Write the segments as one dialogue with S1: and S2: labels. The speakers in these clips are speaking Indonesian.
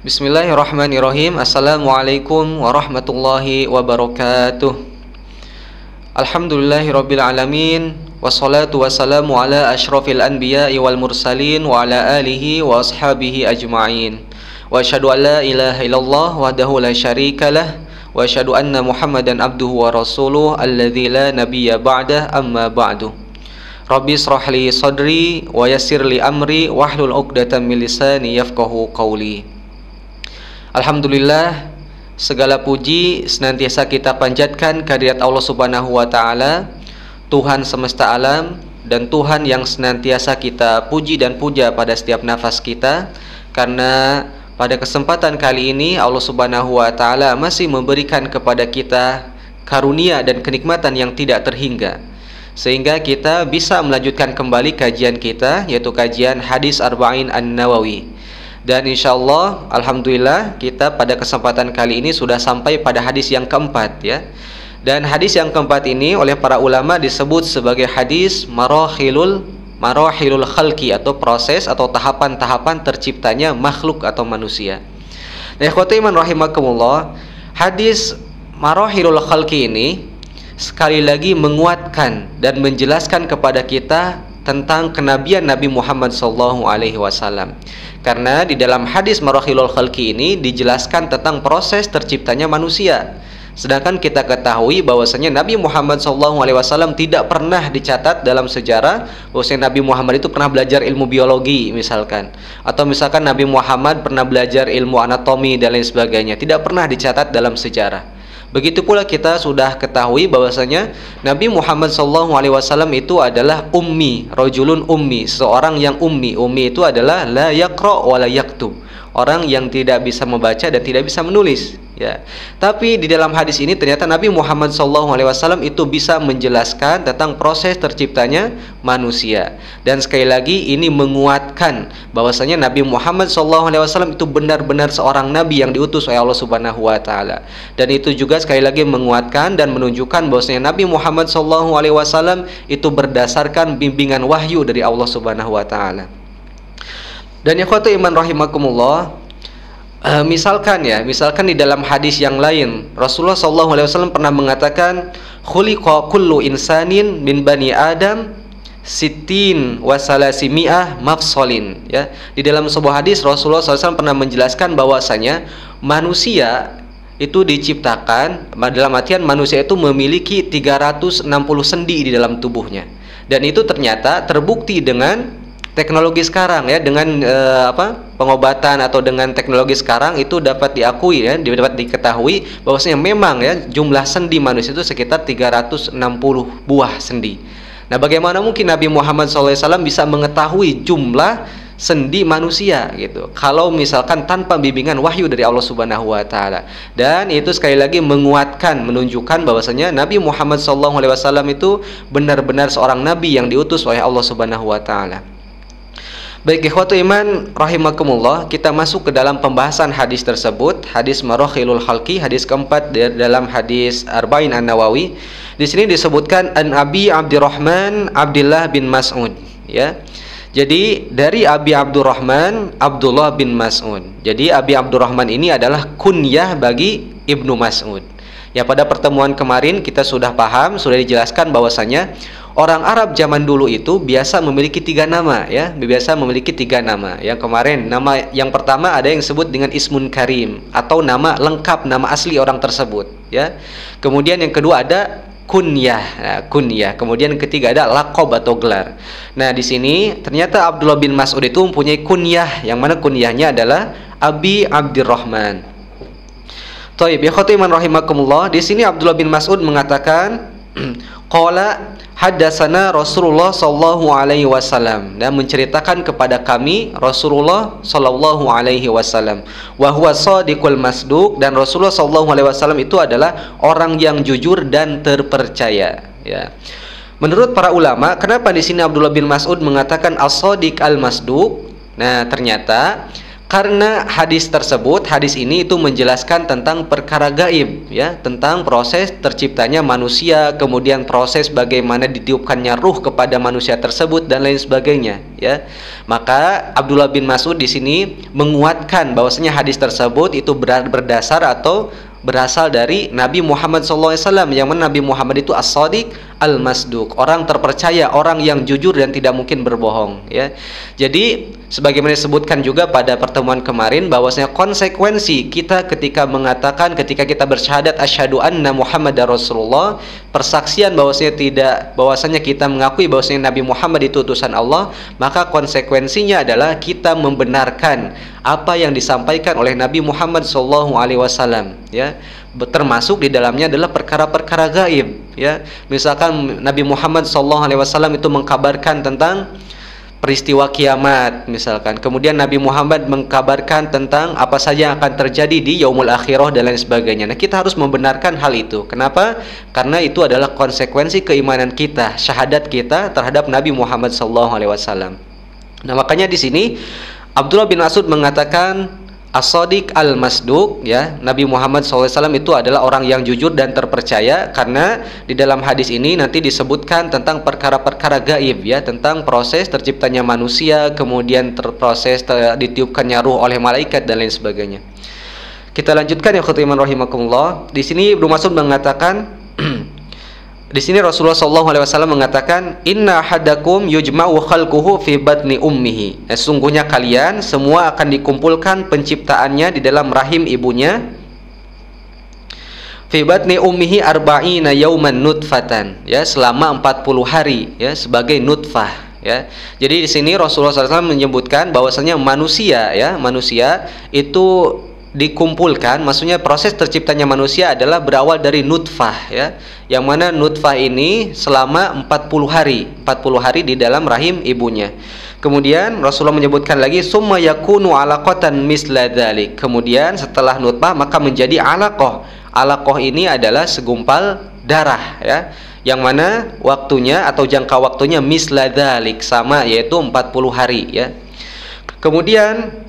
S1: Bismillahirrahmanirrahim. Assalamualaikum warahmatullahi wabarakatuh. Alhamdulillahirabbil alamin. Wassalatu wassalamu ala asyrafil anbiya'i wal mursalin wa ala alihi wa ashabihi ajma'in. Wa asyhadu an la ilaha illallah wahdahu la syarikalah wa asyhadu anna Muhammadan abduhu wa rasuluh alladzi la nabiyya ba'dah, amma ba'du. Rabbi shrah li sadri wa yassir li amri wahlul 'uqdatam min lisani yafqahu qawli. Alhamdulillah, segala puji senantiasa kita panjatkan kehadirat Allah Subhanahu wa taala, Tuhan semesta alam dan Tuhan yang senantiasa kita puji dan puja pada setiap nafas kita, karena pada kesempatan kali ini Allah Subhanahu wa taala masih memberikan kepada kita karunia dan kenikmatan yang tidak terhingga, sehingga kita bisa melanjutkan kembali kajian kita, yaitu kajian Hadis Arba'in An-Nawawi. Dan insyaallah, alhamdulillah, kita pada kesempatan kali ini sudah sampai pada hadis yang keempat, ya. Dan hadis yang keempat ini oleh para ulama disebut sebagai hadis marahilul khalqi, atau proses atau tahapan-tahapan terciptanya makhluk atau manusia. Nah, ikhwati iman rahimakumullah, hadis marahilul khalqi ini sekali lagi menguatkan dan menjelaskan kepada kita tentang kenabian Nabi Muhammad SAW. Karena di dalam hadis marahilul khalqi ini dijelaskan tentang proses terciptanya manusia. Sedangkan kita ketahui bahwasanya Nabi Muhammad SAW tidak pernah dicatat dalam sejarah bahwasanya Nabi Muhammad itu pernah belajar ilmu biologi misalkan, atau misalkan Nabi Muhammad pernah belajar ilmu anatomi dan lain sebagainya. Tidak pernah dicatat dalam sejarah. Begitu pula kita sudah ketahui bahwasanya Nabi Muhammad SAW itu adalah ummi, rajulun ummi, seorang yang ummi. Ummi itu adalah la yaqra wa la yaktub, orang yang tidak bisa membaca dan tidak bisa menulis, ya. Tapi di dalam hadis ini ternyata Nabi Muhammad SAW itu bisa menjelaskan tentang proses terciptanya manusia. Dan sekali lagi ini menguatkan bahwasanya Nabi Muhammad SAW itu benar-benar seorang nabi yang diutus oleh Allah Subhanahu wa taala. Dan itu juga sekali lagi menguatkan dan menunjukkan bahwasanya Nabi Muhammad SAW itu berdasarkan bimbingan wahyu dari Allah Subhanahu wa taala. Dan ikhwatu iman rahimakumullah, misalkan di dalam hadis yang lain Rasulullah SAW pernah mengatakan khuliqa kullu insanin min bani Adam sittin wa salasimi'ah mafsolin, ya. Di dalam sebuah hadis Rasulullah SAW pernah menjelaskan bahwasanya manusia itu diciptakan, dalam artian manusia itu memiliki 360 sendi di dalam tubuhnya. Dan itu ternyata terbukti dengan teknologi sekarang, ya, dengan pengobatan atau dengan teknologi sekarang itu dapat diakui, ya, dapat diketahui bahwasanya memang, ya, jumlah sendi manusia itu sekitar 360 buah sendi. Nah, bagaimana mungkin Nabi Muhammad SAW bisa mengetahui jumlah sendi manusia gitu kalau misalkan tanpa bimbingan wahyu dari Allah Subhanahu wa taala. Dan itu sekali lagi menguatkan, menunjukkan bahwasanya Nabi Muhammad SAW itu benar-benar seorang nabi yang diutus oleh Allah Subhanahu wa taala. Baik ikhwatu iman rahimakumullah, kita masuk ke dalam pembahasan hadis tersebut, hadis marahilul khalqi, hadis keempat dalam hadis Arba'in An-Nawawi. Di sini disebutkan an Abi Abdurrahman Abdullah bin Mas'ud, ya. Jadi dari Abi Abdurrahman Abdullah bin Mas'ud. Jadi Abi Abdurrahman ini adalah kunyah bagi Ibnu Mas'ud. Ya, pada pertemuan kemarin kita sudah paham, sudah dijelaskan bahwasanya orang Arab zaman dulu itu biasa memiliki 3 nama, ya. Biasa memiliki 3 nama. Yang kemarin, nama yang pertama ada yang disebut dengan Ismun Karim, atau nama lengkap, nama asli orang tersebut, ya. Kemudian yang kedua ada kunyah. Nah, kunyah. Kemudian yang ketiga ada laqab atau gelar. Nah, di sini ternyata Abdullah bin Mas'ud itu mempunyai kunyah, yang mana kunyahnya adalah Abi Abdurrahman. Thaib, ya khatiman rahimakumullah. Di sini Abdullah bin Mas'ud mengatakan qala haddatsana Rasulullah sallallahu alaihi wasallam, dan menceritakan kepada kami Rasulullah sallallahu alaihi wasallam, wa huwa shadiqul masduq, dan Rasulullah sallallahu alaihi wasallam itu adalah orang yang jujur dan terpercaya, ya. Menurut para ulama, kenapa di sini Abdullah bin Mas'ud mengatakan as-shadiq al-masduq? Nah, ternyata Karena hadis tersebut, hadis ini itu menjelaskan tentang perkara gaib, ya, tentang proses terciptanya manusia, kemudian proses bagaimana ditiupkannya ruh kepada manusia tersebut dan lain sebagainya, ya. Maka Abdullah bin Mas'ud di sini menguatkan bahwasanya hadis tersebut itu berdasar atau berasal dari Nabi Muhammad SAW, yang mana Nabi Muhammad itu as-sadiq al-masduq, orang terpercaya, orang yang jujur dan tidak mungkin berbohong, ya. Jadi sebagaimana disebutkan juga pada pertemuan kemarin, bahwasanya konsekuensi kita ketika mengatakan, ketika kita bersyahadat asyhadu anna Muhammadar Rasulullah, persaksian bahwasanya kita mengakui bahwasanya Nabi Muhammad itu utusan Allah, maka konsekuensinya adalah kita membenarkan apa yang disampaikan oleh Nabi Muhammad SAW, ya. Termasuk di dalamnya adalah perkara-perkara gaib, ya. Misalkan Nabi Muhammad SAW itu mengkabarkan tentang peristiwa kiamat misalkan, kemudian Nabi Muhammad mengkabarkan tentang apa saja yang akan terjadi di yaumul akhirah dan lain sebagainya. Nah, kita harus membenarkan hal itu. Kenapa? Karena itu adalah konsekuensi keimanan kita, syahadat kita terhadap Nabi Muhammad SAW. Nah, makanya di sini Abdullah bin Mas'ud mengatakan as-sadiq al-masduq, ya, Nabi Muhammad SAW itu adalah orang yang jujur dan terpercaya, karena di dalam hadis ini nanti disebutkan tentang perkara-perkara gaib, ya, tentang proses terciptanya manusia, kemudian ditiupkannya ruh oleh malaikat dan lain sebagainya. Kita lanjutkan ya khutiman rahimakumullah. Di sini Ibnu Mas'ud mengatakan di sini Rasulullah SAW mengatakan, Inna hadakum yujma'u khalquhu fi batni ummihi. Sesungguhnya kalian semua akan dikumpulkan penciptaannya di dalam rahim ibunya. Fi batni ummihi arba'ina yauman nutfatan, ya, selama 40 hari, ya, sebagai nutfah, ya. Jadi di sini Rasulullah SAW menyebutkan bahwasanya manusia itu dikumpulkan, maksudnya proses terciptanya manusia adalah berawal dari nutfah, ya, yang mana nutfah ini selama 40 hari di dalam rahim ibunya. Kemudian Rasulullah menyebutkan lagi, summa yakunu alaqatan misla dzalik. Kemudian setelah nutfah maka menjadi alaqah. Alaqah ini adalah segumpal darah, ya, yang mana waktunya atau jangka waktunya misla dzalik, sama, yaitu 40 hari, ya. Kemudian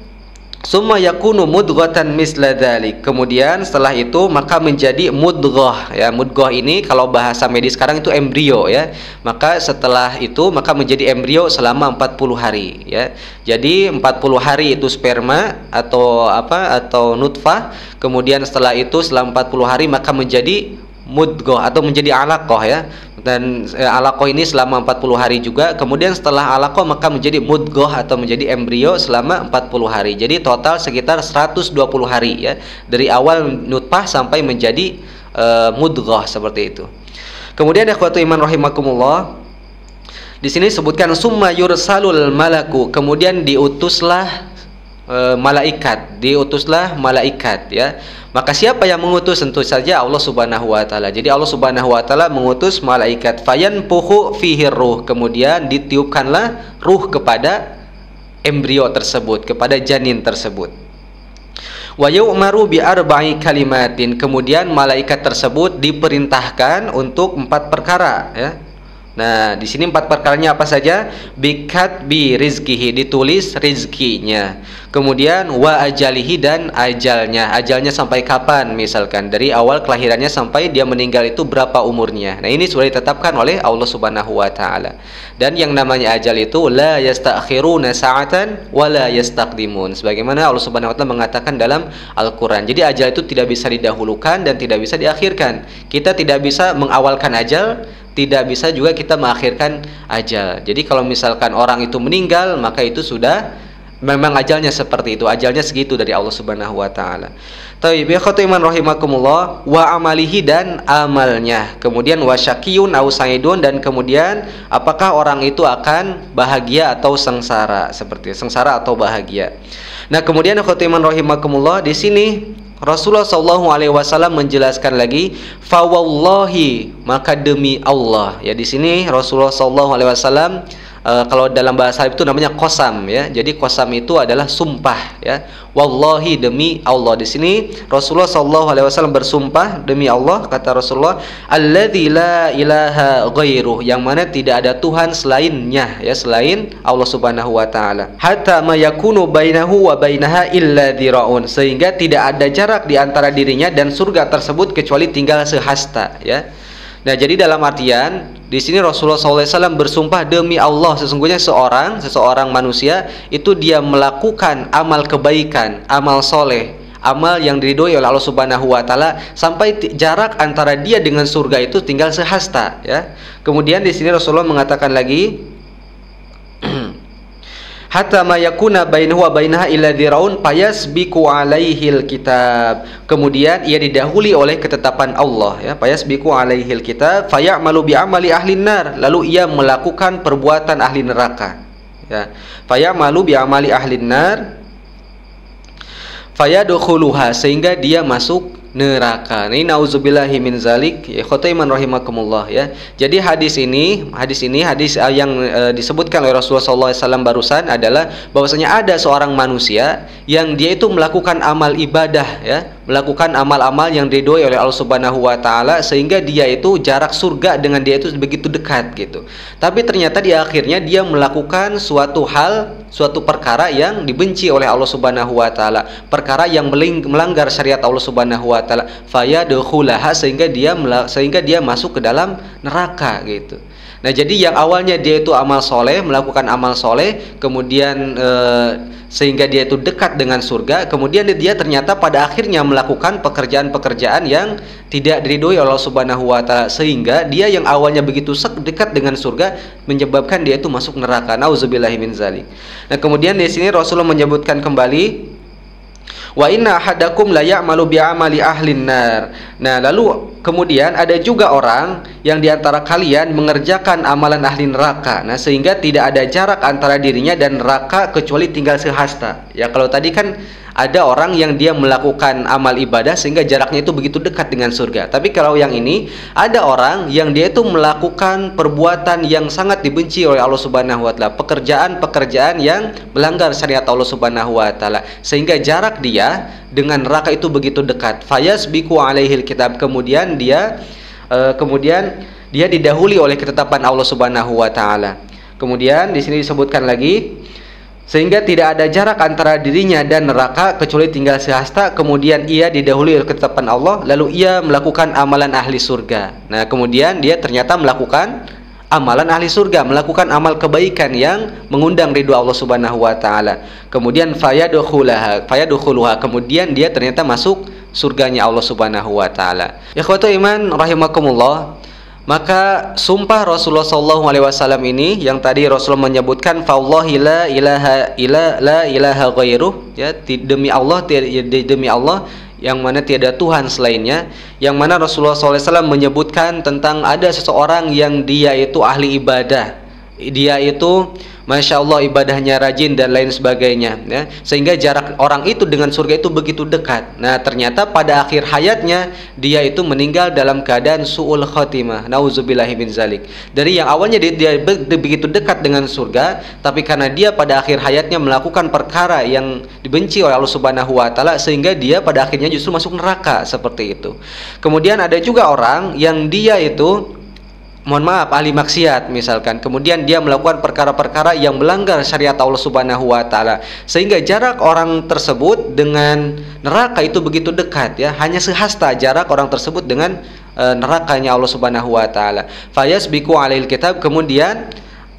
S1: summa yakunu mudghatan misla dzalik. Kemudian setelah itu maka menjadi mudghah, ya. Mudghah ini kalau bahasa medis sekarang itu embrio, ya. Maka setelah itu maka menjadi embrio selama 40 hari, ya. Jadi 40 hari itu sperma atau nutfah. Kemudian setelah itu selama 40 hari maka menjadi mudghah atau menjadi alaqah, ya. Dan alaqah ini selama 40 hari juga. Kemudian setelah alaqah maka menjadi mudghah atau menjadi embrio selama 40 hari. Jadi total sekitar 120 hari, ya, dari awal nutfah sampai menjadi mudghah, seperti itu. Kemudian ikhwatu iman rahimakumullah, di sini sebutkan summa yursalul malaku, kemudian diutuslah malaikat, ya. Maka siapa yang mengutus? Tentu saja Allah Subhanahu wa taala. Jadi Allah Subhanahu wa taala mengutus malaikat, fayanfuhu fihi ruh, kemudian ditiupkanlah ruh kepada embrio tersebut, kepada janin tersebut. Wa yu'maru bi arba'i kalimatin, kemudian malaikat tersebut diperintahkan untuk 4 perkara, ya. Nah, di sini 4 perkaranya apa saja? Bikatbi rizkihi, ditulis rizkinya. Kemudian wa ajalihi, dan ajalnya. Ajalnya sampai kapan? Misalkan dari awal kelahirannya sampai dia meninggal itu berapa umurnya. Nah, ini sudah ditetapkan oleh Allah Subhanahu wa taala. Dan yang namanya ajal itu la yastakhiruna sa'atan wa la yastaqdimun. Sebagaimana Allah Subhanahu wa taala mengatakan dalam Al-Qur'an. Jadi ajal itu tidak bisa didahulukan dan tidak bisa diakhirkan. Kita tidak bisa mengawalkan ajal, tidak bisa juga kita mengakhirkan ajal. Jadi kalau misalkan orang itu meninggal, maka itu sudah memang ajalnya seperti itu, ajalnya segitu dari Allah Subhanahu wa taala. Taib ya khatiman rahimakumullah, wa amalihi, dan amalnya. Kemudian wa syaqiyun au sa'idun, dan kemudian apakah orang itu akan bahagia atau sengsara, seperti sengsara atau bahagia. Nah, kemudian khatiman rahimakumullah, di sini Rasulullah SAW menjelaskan lagi, fawallahi, maka demi Allah. Ya, di sini Rasulullah SAW Kalau dalam bahasa Arab itu namanya qasam ya. Jadi qasam itu adalah sumpah ya. Wallahi, demi Allah. Di sini Rasulullah SAW bersumpah demi Allah, kata Rasulullah, alladzi la ilaha ghairuh, yang mana tidak ada Tuhan selainnya ya, selain Allah Subhanahu wa taala. Hatta ma yakunu bainahu wa bainaha illa dziraun, sehingga tidak ada jarak di antara dirinya dan surga tersebut kecuali tinggal sehasta ya. Nah, jadi dalam artian di sini Rasulullah SAW bersumpah demi Allah, sesungguhnya seseorang manusia itu dia melakukan amal kebaikan, amal soleh, amal yang diridhoi oleh Allah Subhanahu wa taala, sampai jarak antara dia dengan surga itu tinggal sehasta ya. Kemudian di sini Rasulullah mengatakan lagi, hatta ma yakuna bainahu wa bainaha illa dziraun fayasbiqu alaihil kitab. Kemudian ia didahului oleh ketetapan Allah ya, fayasbiqu alaihil kitab fayamalu bi amali ahlin nar, lalu ia melakukan perbuatan ahli neraka ya. Fayamalu bi amali ahlin nar fayadkhuluha, sehingga dia masuk neraka. Ini nauzubillahi min zalik ya, khotiman rahimakumullah ya. Jadi hadis ini yang disebutkan oleh Rasulullah SAW barusan adalah bahwasanya ada seorang manusia yang dia itu melakukan amal ibadah ya, melakukan amal-amal yang diridhoi oleh Allah Subhanahu wa taala, sehingga dia itu jarak surga dengan dia itu begitu dekat gitu. Tapi ternyata di akhirnya dia melakukan suatu perkara yang dibenci oleh Allah Subhanahu wa taala, perkara yang melanggar syariat Allah Subhanahu wa taala, fayadkhulaha, sehingga dia masuk ke dalam neraka gitu. Nah, jadi yang awalnya dia itu amal soleh, melakukan amal soleh, kemudian sehingga dia itu dekat dengan surga, kemudian dia ternyata pada akhirnya melakukan pekerjaan-pekerjaan yang tidak diridhoi oleh Allah Subhanahu wa taala, sehingga dia yang awalnya begitu dekat dengan surga menyebabkan dia itu masuk neraka. Nauzubillahi min zalik. Nah, kemudian di sini Rasulullah menyebutkan kembali, wa inna ahadakum la ya'malu bi amali ahlin nar. Nah, lalu kemudian ada juga orang yang diantara kalian mengerjakan amalan ahli neraka. Nah, sehingga tidak ada jarak antara dirinya dan neraka kecuali tinggal sehasta. Ya, kalau tadi kan ada orang yang dia melakukan amal ibadah sehingga jaraknya itu begitu dekat dengan surga. Tapi kalau yang ini ada orang yang dia itu melakukan perbuatan yang sangat dibenci oleh Allah Subhanahu wa taala, pekerjaan-pekerjaan yang melanggar syariat Allah Subhanahu wa taala, sehingga jarak dia dengan neraka itu begitu dekat. Fayasbiqu alaihil kitab, kemudian dia didahului oleh ketetapan Allah Subhanahu wa taala. Kemudian di sini disebutkan lagi, sehingga tidak ada jarak antara dirinya dan neraka kecuali tinggal sehasta, kemudian ia didahului oleh ketetapan Allah, lalu ia melakukan amalan ahli surga. Nah, kemudian dia ternyata melakukan amalan ahli surga, melakukan amal kebaikan yang mengundang ridho Allah Subhanahu wa taala. Kemudian fayadkhuluha, kemudian dia ternyata masuk surganya Allah Subhanahu wa taala. Ikhwatu iman rahimakumullah. Maka sumpah Rasulullah SAW ini yang tadi Rasulullah menyebutkan fawallahi la ilaha ghairuh ya, demi Allah yang mana tiada Tuhan selainnya, yang mana Rasulullah SAW menyebutkan tentang ada seseorang yang dia itu ahli ibadah, dia itu Masya Allah ibadahnya rajin dan lain sebagainya ya, sehingga jarak orang itu dengan surga itu begitu dekat. Nah, ternyata pada akhir hayatnya dia itu meninggal dalam keadaan su'ul khotimah. Nauzubillahi min zalik. Dari yang awalnya dia begitu dekat dengan surga, tapi karena dia pada akhir hayatnya melakukan perkara yang dibenci oleh Allah Subhanahu wa taala, sehingga dia pada akhirnya justru masuk neraka seperti itu. Kemudian ada juga orang yang dia itu ahli maksiat misalkan, kemudian dia melakukan perkara-perkara yang melanggar syariat Allah Subhanahu wa taala, sehingga jarak orang tersebut dengan neraka itu begitu dekat ya, hanya sehasta jarak orang tersebut dengan nerakanya Allah Subhanahu wa taala. Fayasbiqu alail kitab, kemudian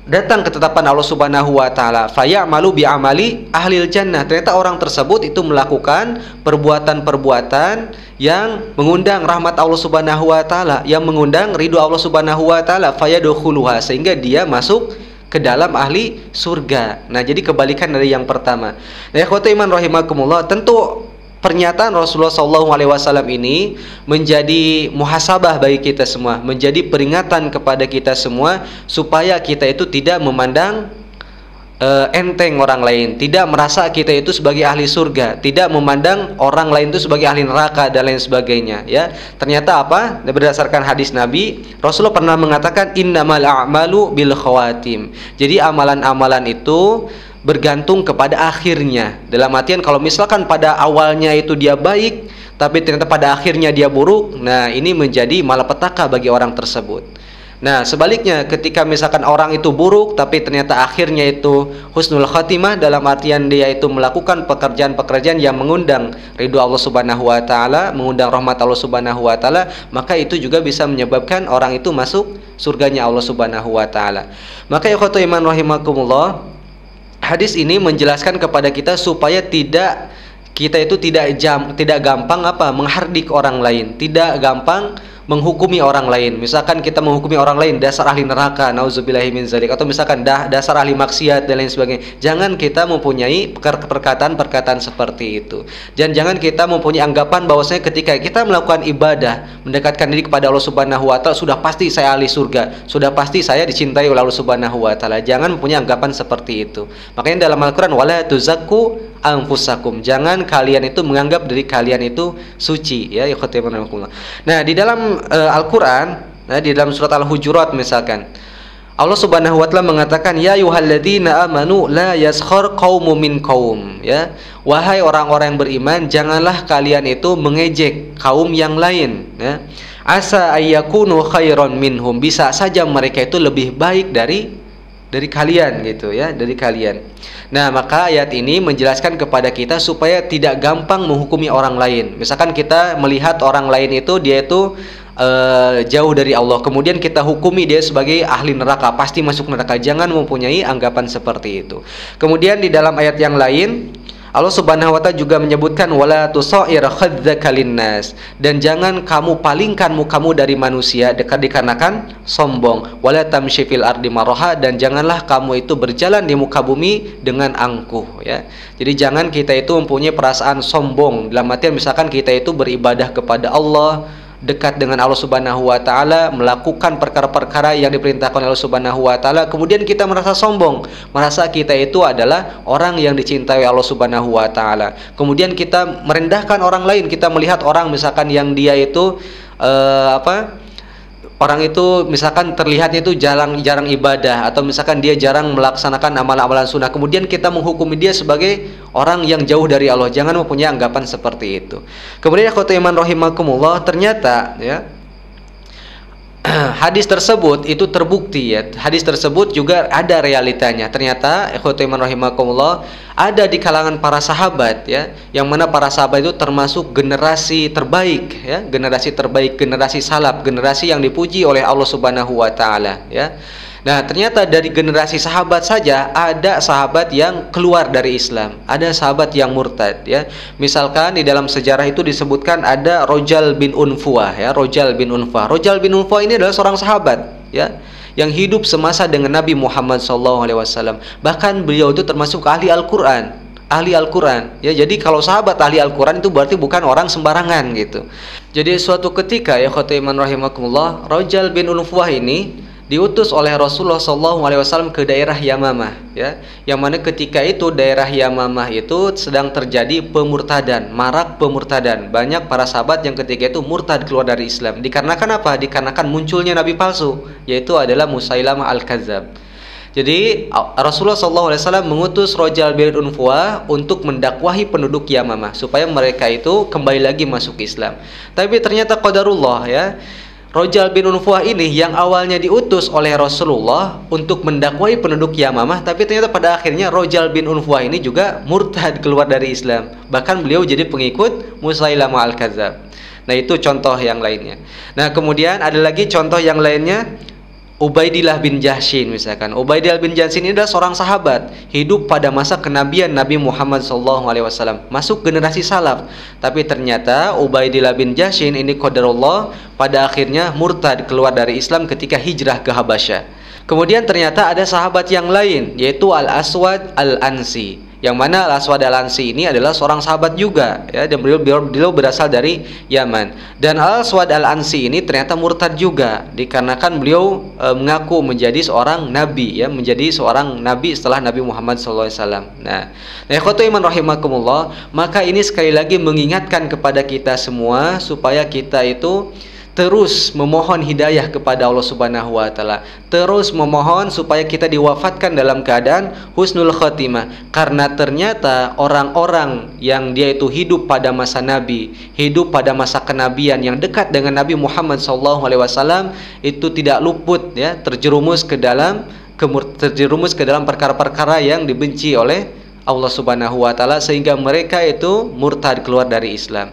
S1: datang ketetapan Allah Subhanahu wa taala, fayamalu bi amali ahlil jannah. Ternyata orang tersebut itu melakukan perbuatan-perbuatan yang mengundang rahmat Allah Subhanahu wa taala, yang mengundang ridho Allah Subhanahu wa taala, fayadkhuluha, sehingga dia masuk ke dalam ahli surga. Nah, jadi kebalikan dari yang pertama. Nah, ikhwatu iman rahimakumullah, tentu pernyataan Rasulullah SAW ini menjadi muhasabah bagi kita semua, menjadi peringatan kepada kita semua supaya kita itu tidak memandang enteng orang lain, tidak merasa kita itu sebagai ahli surga, tidak memandang orang lain itu sebagai ahli neraka dan lain sebagainya, ya. Ternyata apa? Berdasarkan hadis Nabi, Rasulullah pernah mengatakan innamal a'malu bil khawatim. Jadi amalan-amalan itu bergantung kepada akhirnya. Dalam artian kalau misalkan pada awalnya itu dia baik, tapi ternyata pada akhirnya dia buruk, nah ini menjadi malapetaka bagi orang tersebut. Nah, sebaliknya ketika misalkan orang itu buruk tapi ternyata akhirnya itu husnul khatimah, dalam artian dia itu melakukan pekerjaan-pekerjaan yang mengundang ridho Allah Subhanahu wa taala, mengundang rahmat Allah Subhanahu wa taala, maka itu juga bisa menyebabkan orang itu masuk surganya Allah Subhanahu wa taala. Maka ikhwatul iman rahimakumullah, hadis ini menjelaskan kepada kita supaya kita itu tidak gampang menghardik orang lain, tidak gampang menghukumi orang lain. Misalkan kita menghukumi orang lain dasar ahli neraka, nauzubillahi min zalik, atau misalkan dasar ahli maksiat dan lain sebagainya. Jangan kita mempunyai perkataan-perkataan seperti itu. Dan jangan kita mempunyai anggapan bahwasanya ketika kita melakukan ibadah, mendekatkan diri kepada Allah Subhanahu wa taala, sudah pasti saya ahli surga, sudah pasti saya dicintai oleh Allah Subhanahu wa taala. Jangan mempunyai anggapan seperti itu. Makanya dalam Al-Qur'an, wala tuzakku anfusakum, jangan kalian itu menganggap diri kalian itu suci, ya. Nah, di dalam Al-Qur'an, di dalam surat Al-Hujurat misalkan, Allah Subhanahu wa taala mengatakan, ya ayyuhalladzina amanu la yaskhar qaumun min qaum, ya. Wahai orang-orang yang beriman, janganlah kalian itu mengejek kaum yang lain, ya. Asa ayyakunu khairan minhum, bisa saja mereka itu lebih baik dari kalian, gitu, ya, dari kalian. Nah, maka ayat ini menjelaskan kepada kita supaya tidak gampang menghukumi orang lain. Misalkan kita melihat orang lain itu dia itu jauh dari Allah, kemudian kita hukumi dia sebagai ahli neraka, pasti masuk neraka. Jangan mempunyai anggapan seperti itu. Kemudian di dalam ayat yang lain, Allah Subhanahu wa taala juga menyebutkan wala tusair khadzaka linnas, dan jangan kamu palingkan mukamu dari manusia dikarenakan sombong. Wala tamshi fil ardi maraha, dan janganlah kamu itu berjalan di muka bumi dengan angkuh, ya. Jadi jangan kita itu mempunyai perasaan sombong. Dalam artian misalkan kita itu beribadah kepada Allah, dekat dengan Allah Subhanahu wa taala, melakukan perkara-perkara yang diperintahkan oleh Allah Subhanahu wa taala, kemudian kita merasa sombong, merasa kita itu adalah orang yang dicintai Allah Subhanahu wa taala. Kemudian kita merendahkan orang lain, kita melihat orang misalkan yang dia itu orang itu misalkan terlihatnya itu jarang ibadah, atau misalkan dia jarang melaksanakan amalan-amalan sunnah, kemudian kita menghukumi dia sebagai orang yang jauh dari Allah. Jangan mempunyai anggapan seperti itu. Kemudian ikhwatul iman rahimakumullah, ternyata, ya, hadis tersebut itu terbukti, ya. Hadis tersebut juga ada realitanya. Ternyata ikhwatul iman rahimakumullah, ada di kalangan para sahabat, ya, yang mana para sahabat itu termasuk generasi terbaik, ya, generasi terbaik, generasi salaf, generasi yang dipuji oleh Allah Subhanahu wa taala, ya. Nah, ternyata dari generasi sahabat saja ada sahabat yang keluar dari Islam, ada sahabat yang murtad, ya. Misalkan di dalam sejarah itu disebutkan ada Rojal bin Unfuah, ya, Rojal bin Unfuah. Rojal bin Unfuah ini adalah seorang sahabat, ya, yang hidup semasa dengan Nabi Muhammad SAW. Bahkan beliau itu termasuk ahli Al-Quran, ya. Jadi kalau sahabat ahli Al-Quran itu berarti bukan orang sembarangan, gitu. Jadi suatu ketika, ya khotimah iman rahimakumullah, Rojal bin Unfuah ini diutus oleh Rasulullah SAW ke daerah Yamamah, ya, yang mana ketika itu daerah Yamamah itu sedang terjadi pemurtadan, marak pemurtadan. Banyak para sahabat yang ketika itu murtad, keluar dari Islam. Dikarenakan apa? Dikarenakan munculnya nabi palsu, yaitu adalah Musailamah al-Kadzab. Jadi Rasulullah SAW mengutus Rojal bin Unfuah untuk mendakwahi penduduk Yamamah supaya mereka itu kembali lagi masuk Islam. Tapi ternyata qadarullah, ya, Rojal bin Unfuah ini yang awalnya diutus oleh Rasulullah untuk mendakwai penduduk Yamamah, tapi ternyata pada akhirnya Rojal bin Unfuah ini juga murtad, keluar dari Islam. Bahkan beliau jadi pengikut Musailamah al-Kadzab. Nah, itu contoh yang lainnya. Nah, kemudian ada lagi contoh yang lainnya, Ubaidillah bin Jahshin misalkan. Ubaidillah bin Jahshin ini adalah seorang sahabat, hidup pada masa kenabian Nabi Muhammad SAW, masuk generasi salaf. Tapi ternyata Ubaidillah bin Jahshin ini qadarullah pada akhirnya murtad, keluar dari Islam ketika hijrah ke Habasyah. Kemudian ternyata ada sahabat yang lain, yaitu Al-Aswad Al-Ansi, Yang mana Al-Aswad Al-Ansi ini adalah seorang sahabat juga, ya, dan beliau berasal dari Yaman. Dan Al-Aswad Al-Ansi ini ternyata murtad juga, dikarenakan beliau mengaku menjadi seorang nabi, ya, menjadi seorang nabi setelah Nabi Muhammad SAW. Nah, ikhwatu iman rahimakumullah, maka ini sekali lagi mengingatkan kepada kita semua supaya kita itu terus memohon hidayah kepada Allah Subhanahu wa taala. Terus memohon supaya kita diwafatkan dalam keadaan husnul khotimah. Karena ternyata orang-orang yang dia itu hidup pada masa Nabi, hidup pada masa kenabian yang dekat dengan Nabi Muhammad SAW, itu tidak luput, ya, terjerumus ke dalam perkara-perkara yang dibenci oleh Allah Subhanahu wa taala, sehingga mereka itu murtad, keluar dari Islam.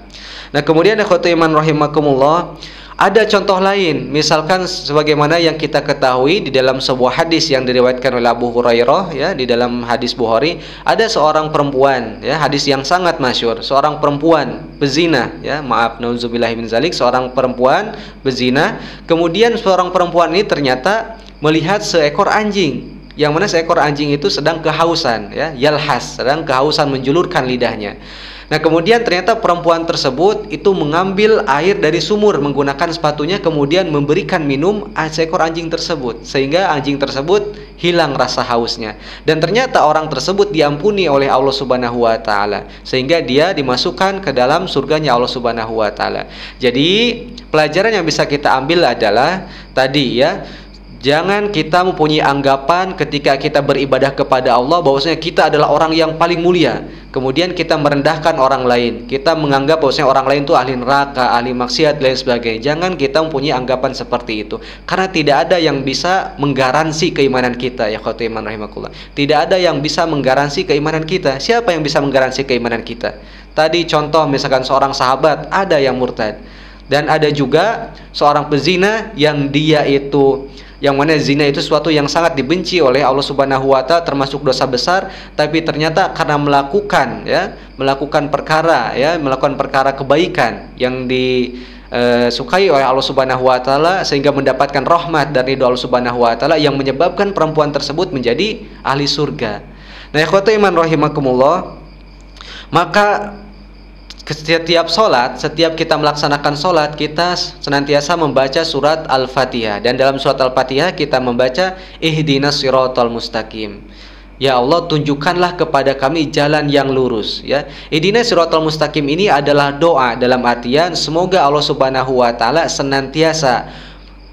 S1: Nah, kemudian ikhwatu iman rahimakumullah, ada contoh lain, misalkan sebagaimana yang kita ketahui di dalam sebuah hadis yang diriwayatkan oleh Abu Hurairah, ya, di dalam hadis Bukhari, ada seorang perempuan, ya, hadis yang sangat masyhur, seorang perempuan bezina, ya, maaf, nauzubillahi min zalik, seorang perempuan bezina. Kemudian seorang perempuan ini ternyata melihat seekor anjing, yang mana seekor anjing itu sedang kehausan, ya, yalhas, sedang kehausan, menjulurkan lidahnya. Nah, kemudian ternyata perempuan tersebut itu mengambil air dari sumur menggunakan sepatunya, kemudian memberikan minum seekor anjing tersebut, sehingga anjing tersebut hilang rasa hausnya. Dan ternyata orang tersebut diampuni oleh Allah Subhanahu wa taala, sehingga dia dimasukkan ke dalam surganya Allah Subhanahu wa taala. Jadi, pelajaran yang bisa kita ambil adalah tadi, ya, jangan kita mempunyai anggapan ketika kita beribadah kepada Allah bahwasanya kita adalah orang yang paling mulia, kemudian kita merendahkan orang lain. Kita menganggap bahwasanya orang lain itu ahli neraka, ahli maksiat, dan lain sebagainya. Jangan kita mempunyai anggapan seperti itu, karena tidak ada yang bisa menggaransi keimanan kita, ya khotbah iman rahimakumullah. Tidak ada yang bisa menggaransi keimanan kita. Siapa yang bisa menggaransi keimanan kita? Tadi contoh misalkan seorang sahabat ada yang murtad, dan ada juga seorang pezina yang dia itu, yang mana zina itu sesuatu yang sangat dibenci oleh Allah Subhanahu wa taala, termasuk dosa besar, tapi ternyata karena melakukan perkara kebaikan yang disukai oleh Allah Subhanahu wa taala, sehingga mendapatkan rahmat dari ridho Allah Subhanahu wa taala yang menyebabkan perempuan tersebut menjadi ahli surga. Nah, ikhwatu iman rahimakumullah, maka setiap kita melaksanakan sholat, kita senantiasa membaca surat Al-Fatihah. Dan dalam surat Al-Fatihah kita membaca ihdinas siratal mustaqim. Ya Allah, tunjukkanlah kepada kami jalan yang lurus, ya. Ihdinas siratal mustaqim ini adalah doa dalam artian semoga Allah Subhanahu wa taala senantiasa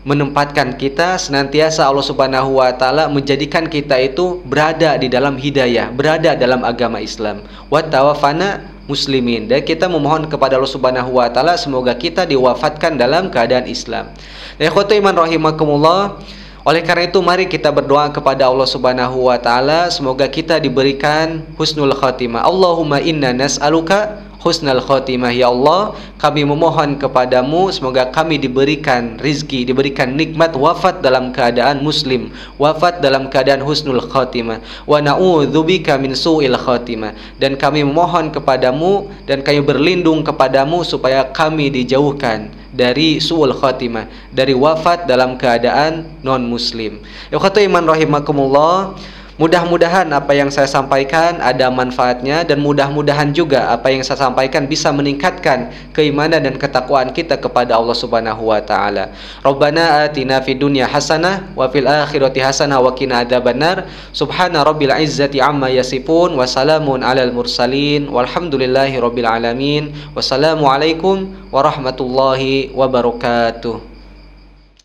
S1: menempatkan kita, senantiasa Allah Subhanahu wa taala menjadikan kita itu berada di dalam hidayah, berada dalam agama Islam. Wa tawaffana muslimin. Dan kita memohon kepada Allah Subhanahu wa taala semoga kita diwafatkan dalam keadaan Islam. Ikhwatu iman rahimakumullah, oleh karena itu mari kita berdoa kepada Allah Subhanahu wa taala semoga kita diberikan husnul khatimah. Allahumma inna nas'aluka husnul khatimah. Ya Allah, kami memohon kepadamu semoga kami diberikan rizki, diberikan nikmat wafat dalam keadaan muslim, wafat dalam keadaan husnul khatimah. Wa na'udzubika min su'il khatimah. Dan kami memohon kepadamu dan kami berlindung kepadamu supaya kami dijauhkan dari su'ul khatimah, dari wafat dalam keadaan non muslim. Ikhwatu iman rahimakumullah, mudah-mudahan apa yang saya sampaikan ada manfaatnya, dan mudah-mudahan juga apa yang saya sampaikan bisa meningkatkan keimanan dan ketakwaan kita kepada Allah Subhanahu wa taala. Rabbana atina fid dunya hasanah wa fil akhirati hasanah wa qina adzabannar. Subhana rabbil izzati amma yasifun wa salamun alal mursalin walhamdulillahi rabbil alamin. Wassalamu alaikum warahmatullahi wabarakatuh.